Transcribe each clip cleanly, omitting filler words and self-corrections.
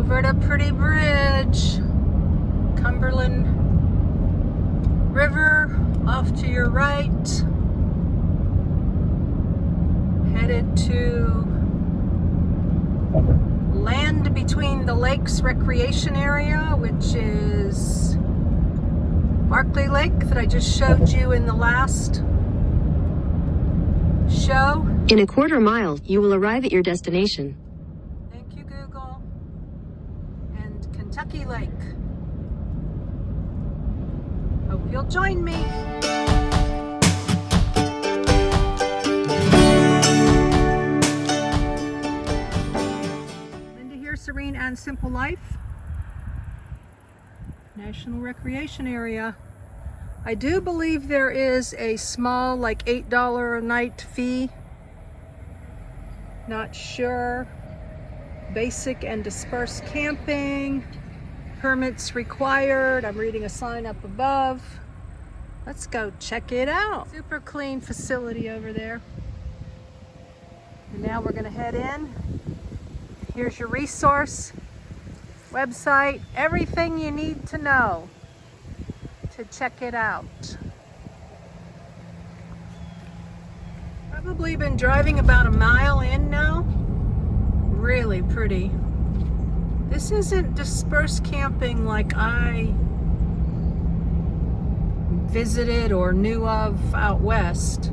Over at a pretty bridge, Cumberland River off to your right, headed to Land Between the Lakes recreation area, which is Barkley Lake that I just showed you in the last show. In a quarter mile, you will arrive at your destination. Thank you, Google. And Kentucky Lake. Hope you'll join me. Linda here, Serene and Simple Life. National Recreation Area. I do believe there is a small, like $8 a night fee. Not sure. Basic and dispersed camping. Permits required. I'm reading a sign up above. Let's go check it out. Super clean facility over there. And now we're gonna head in. Here's your resource website. Everything you need to know to check it out. Probably been driving about a mile in now. Really pretty. This isn't dispersed camping like I visited or knew of out west.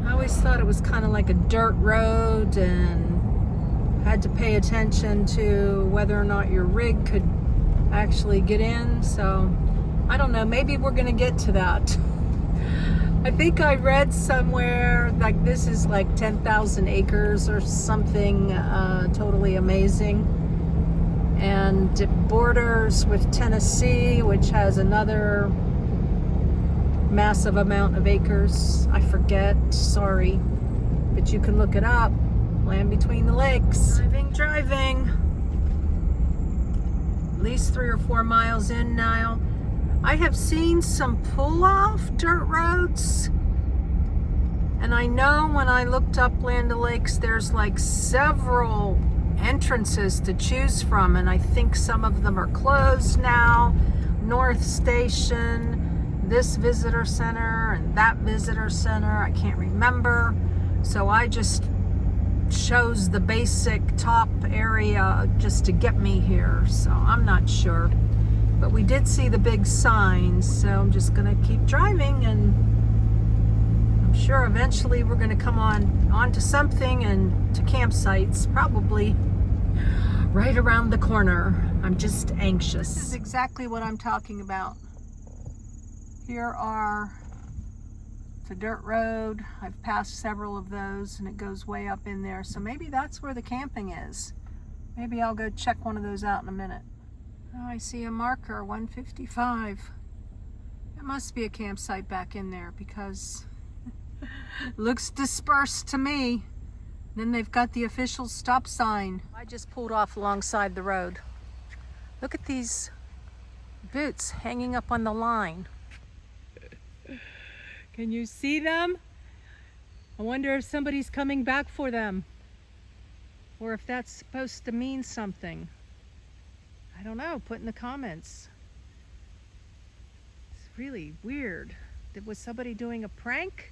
I always thought it was kind of like a dirt road and had to pay attention to whether or not your rig could actually get in. So I don't know, maybe we're gonna get to that. I think I read somewhere like this is like 10,000 acres or something, totally amazing. And it borders with Tennessee, which has another massive amount of acres. I forget, sorry, but you can look it up. Land Between the Lakes. Driving. At least 3 or 4 miles in now. I have seen some pull-off dirt roads, and I know when I looked up Land O'Lakes, there's like several entrances to choose from, and I think some of them are closed now. North Station, this visitor center, and that visitor center, I can't remember. So I just chose the basic top area just to get me here, so I'm not sure. But we did see the big signs, so I'm just gonna keep driving, and I'm sure eventually we're gonna come onto something and to campsites, probably right around the corner. I'm just anxious. This is exactly what I'm talking about. Here are the dirt road. I've passed several of those, and it goes way up in there. So maybe that's where the camping is. Maybe I'll go check one of those out in a minute. Oh, I see a marker, 155. There must be a campsite back in there because it looks dispersed to me. Then they've got the official stop sign. I just pulled off alongside the road. Look at these boots hanging up on the line. Can you see them? I wonder if somebody's coming back for them, or if that's supposed to mean something. I don't know, put in the comments. It's really weird. Was somebody doing a prank?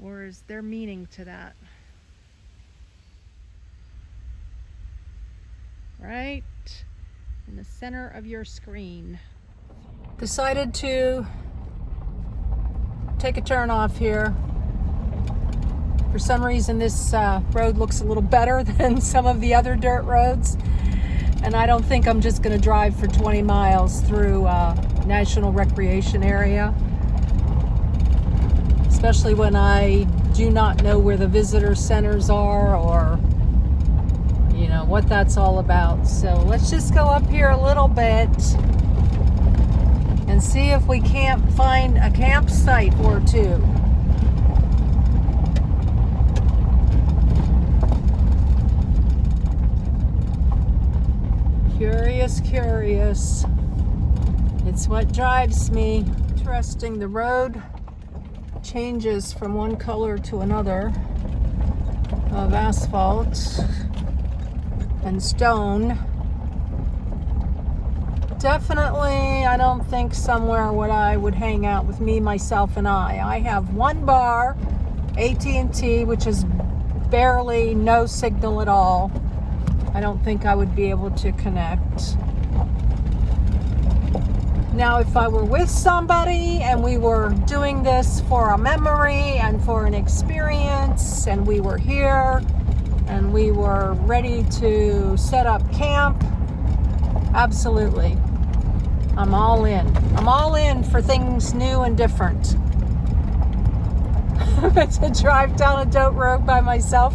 Or is there meaning to that? Right in the center of your screen. Decided to take a turn off here. For some reason this road looks a little better than some of the other dirt roads. And I don't think I'm just going to drive for 20 miles through National Recreation Area. Especially when I do not know where the visitor centers are, or you know what that's all about. So let's just go up here a little bit and see if we can't find a campsite or two. Curious. It's what drives me. Interesting, the road changes from one color to another of asphalt and stone. Definitely, I don't think somewhere where I would hang out with me, myself, and I. I have one bar, AT&T, which is barely no signal at all. I don't think I would be able to connect. Now, if I were with somebody and we were doing this for a memory and for an experience, and we were here and we were ready to set up camp, absolutely. I'm all in. I'm all in for things new and different. To drive down a dirt road by myself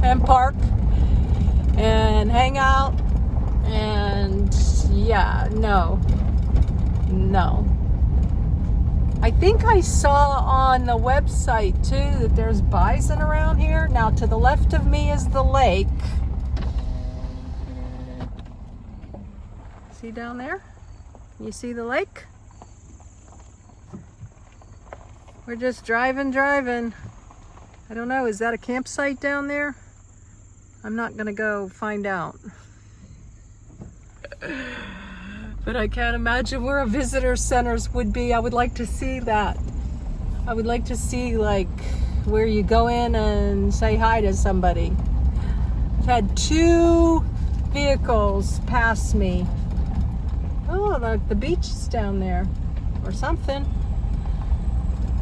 and park and hang out and no. I think I saw on the website too that there's bison around here. Now to the left of me is the lake. See down there? You see the lake? We're just driving. I don't know, is that a campsite down there? I'm not gonna go find out. But I can't imagine where a visitor centers would be. I would like to see that. I would like to see like where you go in and say hi to somebody. I've had 2 vehicles pass me. Oh, look, the beach is down there or something.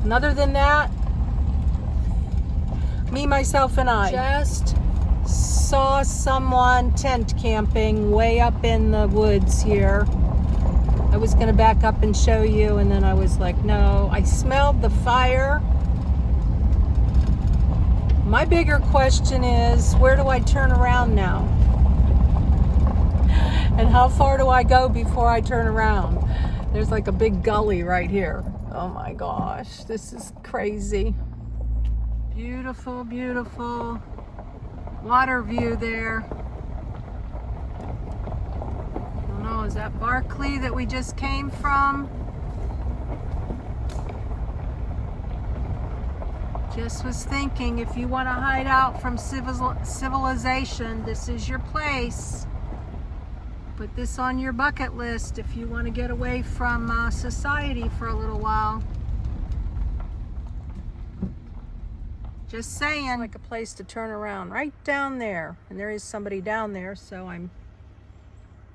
And other than that, me, myself, and I just saw someone tent camping way up in the woods here. I was going to back up and show you, and then I was like, no. I smelled the fire. My bigger question is, where do I turn around now? And how far do I go before I turn around? There's like a big gully right here. Oh my gosh, this is crazy. Beautiful, beautiful water view there. I don't know, is that Barkley that we just came from? Just was thinking, if you want to hide out from civilization, this is your place. Put this on your bucket list if you want to get away from society for a little while. Just saying. Like a place to turn around right down there. And there is somebody down there, so I'm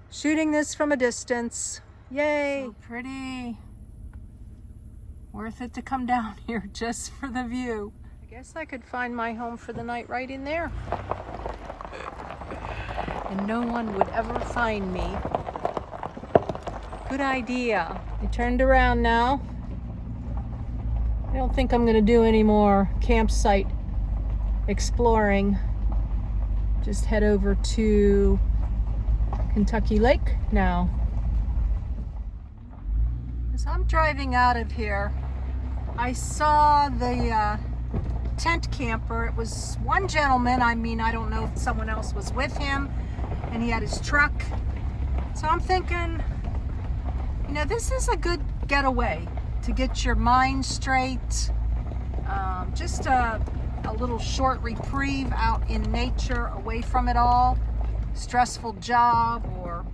shooting this from a distance. Yay! So pretty. Worth it to come down here just for the view. I guess I could find my home for the night right in there. And no one would ever find me. Good idea. I turned around now. I don't think I'm going to do any more campsite exploring. Just head over to Kentucky Lake now. As I'm driving out of here, I saw the tent camper. It was one gentleman. I mean, I don't know if someone else was with him. And he had his truck. So I'm thinking, you know, this is a good getaway to get your mind straight. Just a little short reprieve out in nature, away from it all. Stressful job or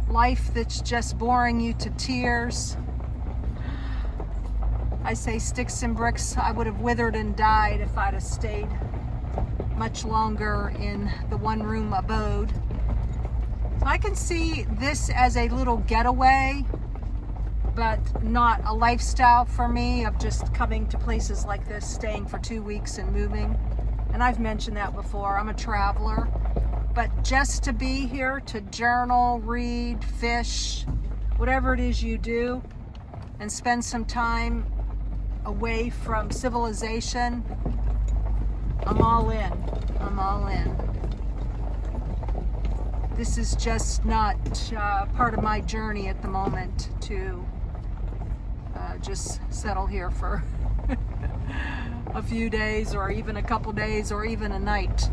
life that's just boring you to tears. I say sticks and bricks. I would have withered and died if I'd have stayed much longer in the one-room abode. So I can see this as a little getaway, but not a lifestyle for me of just coming to places like this, staying for 2 weeks and moving. And I've mentioned that before, I'm a traveler. But just to be here, to journal, read, fish, whatever it is you do, and spend some time away from civilization, I'm all in. I'm all in. This is just not part of my journey at the moment to just settle here for a few days or even a couple days or even a night.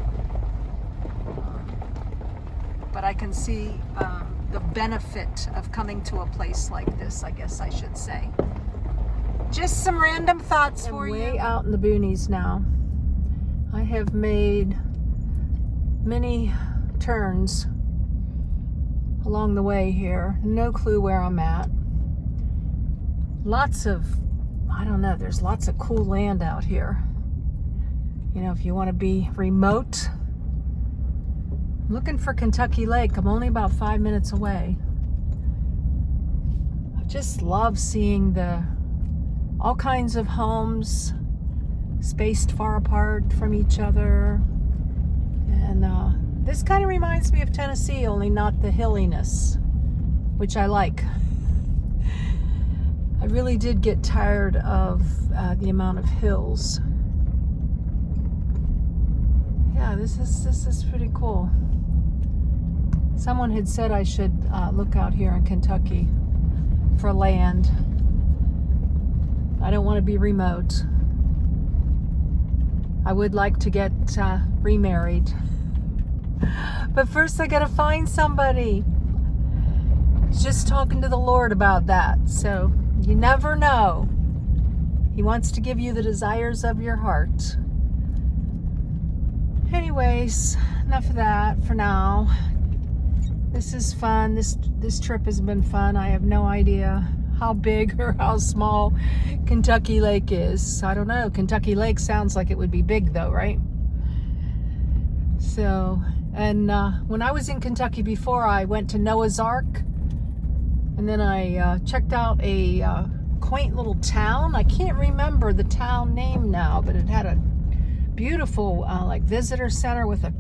But I can see the benefit of coming to a place like this, I guess I should say. Just some random thoughts for you. I'm way out in the boonies now. I have made many turns along the way here. No clue where I'm at. Lots of, I don't know, there's lots of cool land out here. You know, if you want to be remote. I'm looking for Kentucky Lake. I'm only about 5 minutes away. I just love seeing all kinds of homes spaced far apart from each other. And this kind of reminds me of Tennessee, only not the hilliness, which I like. I really did get tired of the amount of hills. Yeah, this is pretty cool. Someone had said I should look out here in Kentucky for land. I don't want to be remote. I would like to get remarried. But first I gotta find somebody. Just talking to the Lord about that. So you never know. He wants to give you the desires of your heart. Anyways, enough of that for now. This is fun. This trip has been fun. I have no idea how big or how small Kentucky Lake is. I don't know. Kentucky Lake sounds like it would be big though, right? So, and when I was in Kentucky before, I went to Noah's Ark, and then I checked out a quaint little town. I can't remember the town name now, but it had a beautiful like visitor center with a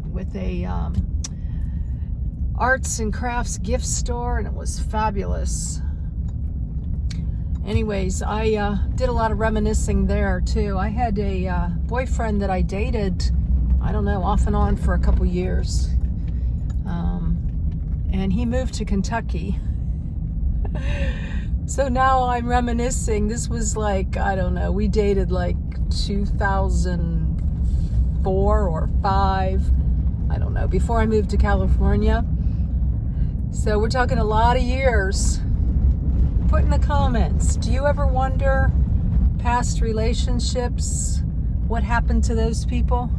arts and crafts gift store, and it was fabulous. Anyways, I did a lot of reminiscing there too. I had a boyfriend that I dated, I don't know, off and on for a couple years. And he moved to Kentucky. So now I'm reminiscing. This was like, I don't know, we dated like 2004 or 5. I don't know, before I moved to California. So we're talking a lot of years. Put in the comments, do you ever wonder, past relationships, what happened to those people?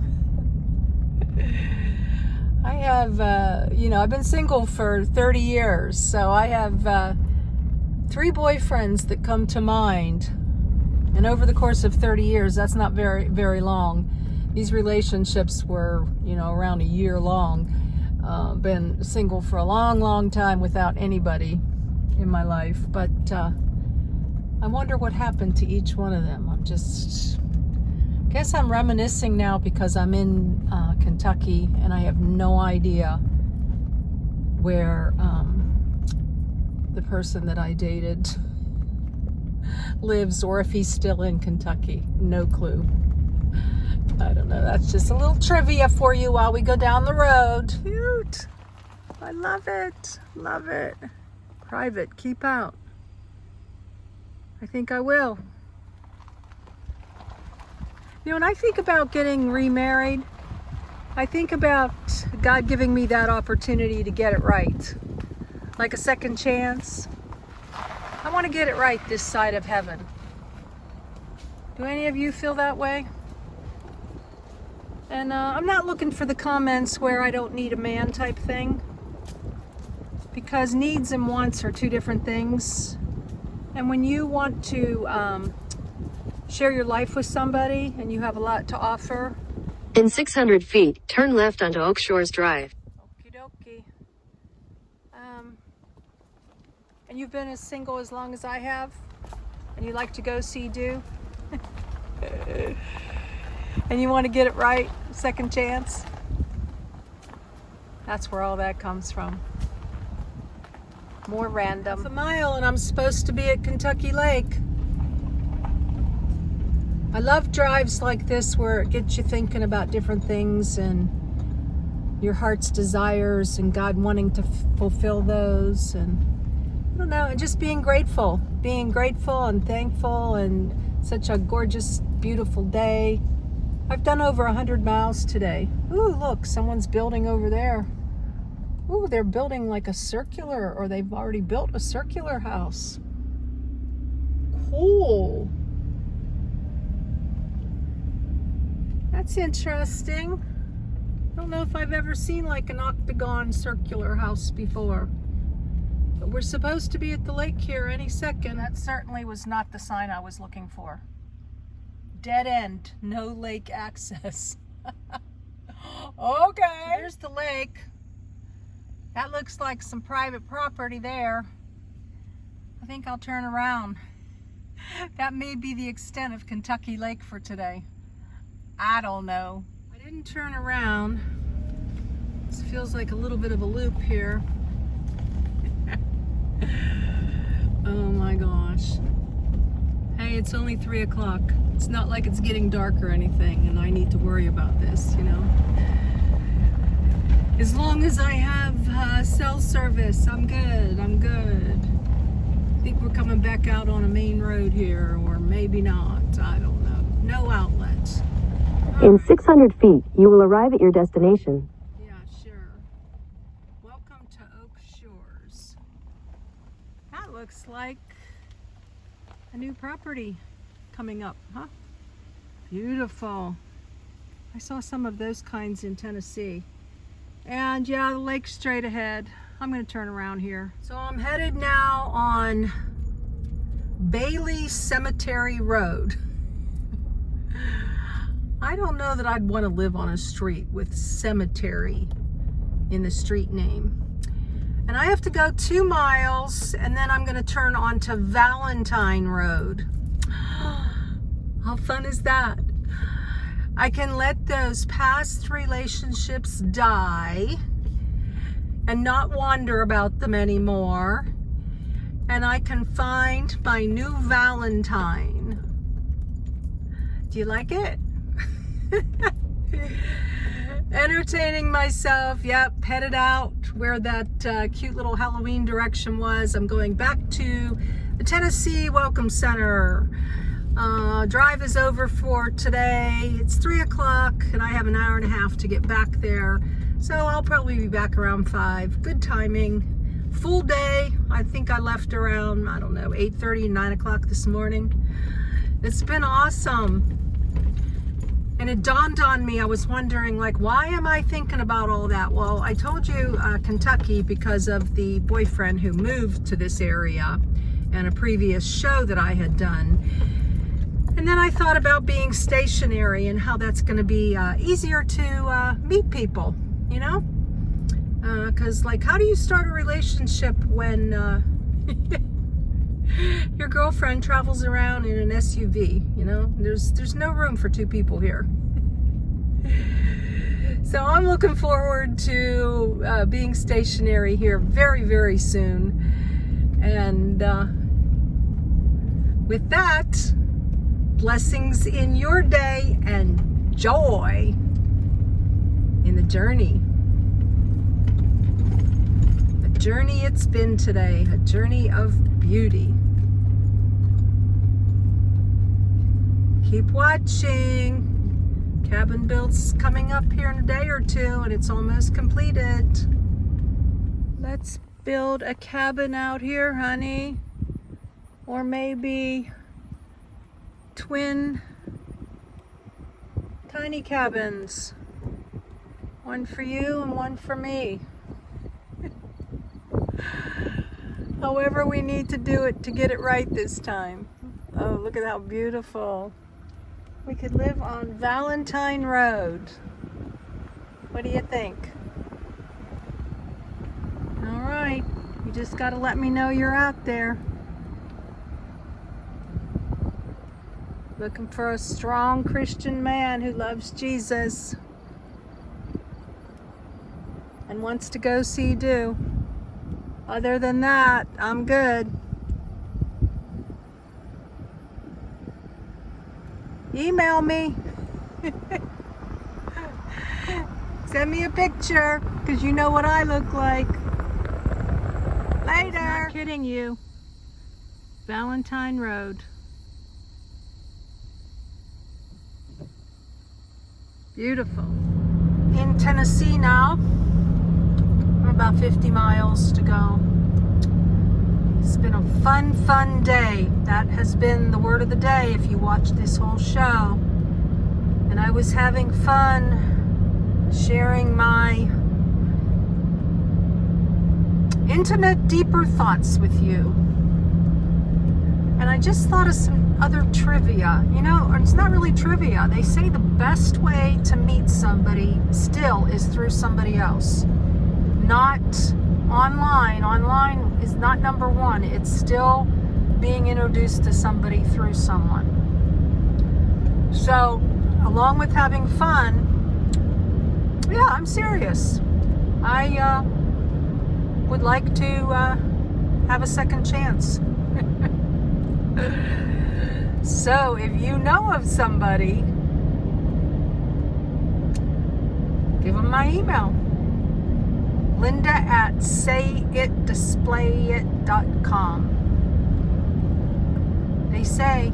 I have, I've been single for 30 years, so I have 3 boyfriends that come to mind. And over the course of 30 years, that's not very, very long. These relationships were, around a year long. Been single for a long, long time without anybody in my life. But I wonder what happened to each one of them. Guess I'm reminiscing now because I'm in Kentucky and I have no idea where the person that I dated lives, or if he's still in Kentucky. No clue. I don't know. That's just a little trivia for you while we go down the road. Cute. I love it. Love it. Private. Keep out. I think I will. When I think about getting remarried, I think about God giving me that opportunity to get it right. Like a second chance. I want to get it right this side of heaven. Do any of you feel that way? And I'm not looking for the comments where I don't need a man type thing. Because needs and wants are 2 different things. And when you want to share your life with somebody and you have a lot to offer. In 600 feet, turn left onto Oak Shores Drive. Okie dokie. And you've been as single as long as I have? And you like to go see do? And you want to get it right, second chance? That's where all that comes from. More random. Half a mile and I'm supposed to be at Kentucky Lake. I love drives like this where it gets you thinking about different things and your heart's desires and God wanting to fulfill those, and I don't know, and just being grateful and thankful, and such a gorgeous, beautiful day. I've done over 100 miles today. Ooh, look, someone's building over there. Ooh, they're building like a circular, or they've already built a circular house. Cool. That's interesting. I don't know if I've ever seen like an octagon circular house before. But we're supposed to be at the lake here any second. That certainly was not the sign I was looking for. Dead end, no lake access. Okay. There's the lake. That looks like some private property there. I think I'll turn around. That may be the extent of Kentucky Lake for today. I don't know. I didn't turn around. This feels like a little bit of a loop here. Oh my gosh. Hey, it's only 3 o'clock. It's not like it's getting dark or anything and I need to worry about this, you know. As long as I have cell service, I'm good, I'm good. I think we're coming back out on a main road here, or maybe not, I don't know. No outlets. In 600 feet, you will arrive at your destination. Yeah, sure. Welcome to Oak Shores. That looks like a new property coming up, huh? Beautiful. I saw some of those kinds in Tennessee. And yeah, the lake's straight ahead. I'm gonna turn around here. So I'm headed now on Bailey Cemetery Road. I don't know that I'd want to live on a street with cemetery in the street name. And I have to go 2 miles and then I'm gonna turn onto Valentine Road. How fun is that? I can let those past relationships die and not wonder about them anymore. And I can find my new Valentine. Do you like it? Entertaining myself. Yep, headed out where that cute little Halloween direction was. I'm going back to the Tennessee Welcome Center. Drive is over for today. It's 3 o'clock and I have an hour and a half to get back there. So I'll probably be back around 5. Good timing. Full day. I think I left around, I don't know, 8:30, 9 o'clock this morning. It's been awesome. And it dawned on me, I was wondering, like, why am I thinking about all that? Well, I told you Kentucky because of the boyfriend who moved to this area and a previous show that I had done. And then I thought about being stationary and how that's going to be easier to meet people, you know? Because, like, how do you start a relationship when your girlfriend travels around in an SUV, you know? There's no room for 2 people here. So I'm looking forward to being stationary here very, very soon. And with that, blessings in your day and joy in the journey. A journey it's been today, a journey of beauty. Keep watching. Cabin build's coming up here in a day or 2 and it's almost completed. Let's build a cabin out here, honey. Or maybe twin tiny cabins. One for you and one for me. However we need to do it to get it right this time. Oh, look at how beautiful. We could live on Valentine Road. What do you think? All right, you just got to let me know you're out there. Looking for a strong Christian man who loves Jesus and wants to go see do. Other than that, I'm good. Email me. Send me a picture, because you know what I look like. Later. I'm not kidding you. Valentine Road. Beautiful. In Tennessee now. We're about 50 miles to go. It's been a fun day. That has been the word of the day if you watch this whole show. And I was having fun sharing my intimate, deeper thoughts with you. And I just thought of some other trivia. You know, or it's not really trivia. They say the best way to meet somebody still is through somebody else. Not online. Online is not number one. It's still being introduced to somebody through someone. So, along with having fun, yeah, I'm serious. I would like to have a second chance. So, if you know of somebody, give them my email. Linda@sayitdisplayit.com. They say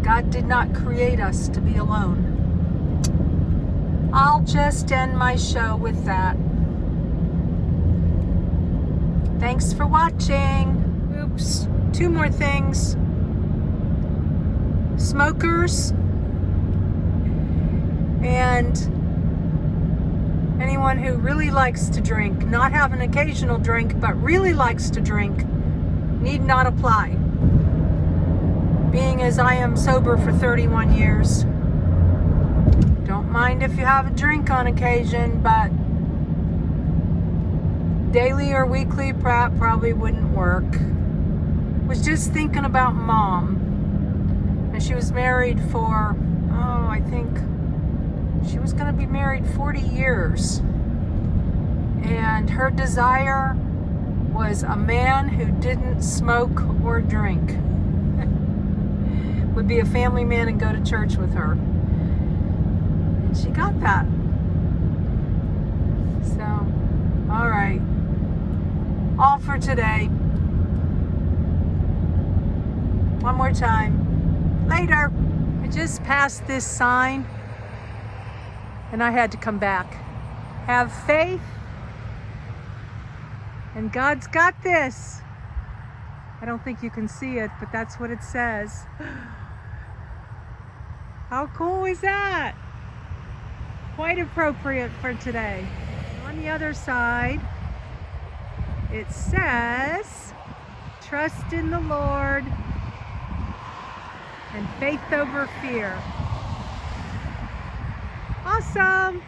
God did not create us to be alone. I'll just end my show with that. Thanks for watching. Oops, 2 more things. Smokers and anyone who really likes to drink, not have an occasional drink, but really likes to drink, need not apply. Being as I am sober for 31 years, don't mind if you have a drink on occasion, but daily or weekly probably wouldn't work. Was just thinking about Mom. And she was married for, I think she was going to be married 40 years. And her desire was a man who didn't smoke or drink. Would be a family man and go to church with her. And she got that. So, all right. All for today. One more time. Later. I just passed this sign and I had to come back. Have faith and God's got this. I don't think you can see it, but that's what it says. How cool is that? Quite appropriate for today. On the other side, it says, trust in the Lord and faith over fear. Awesome.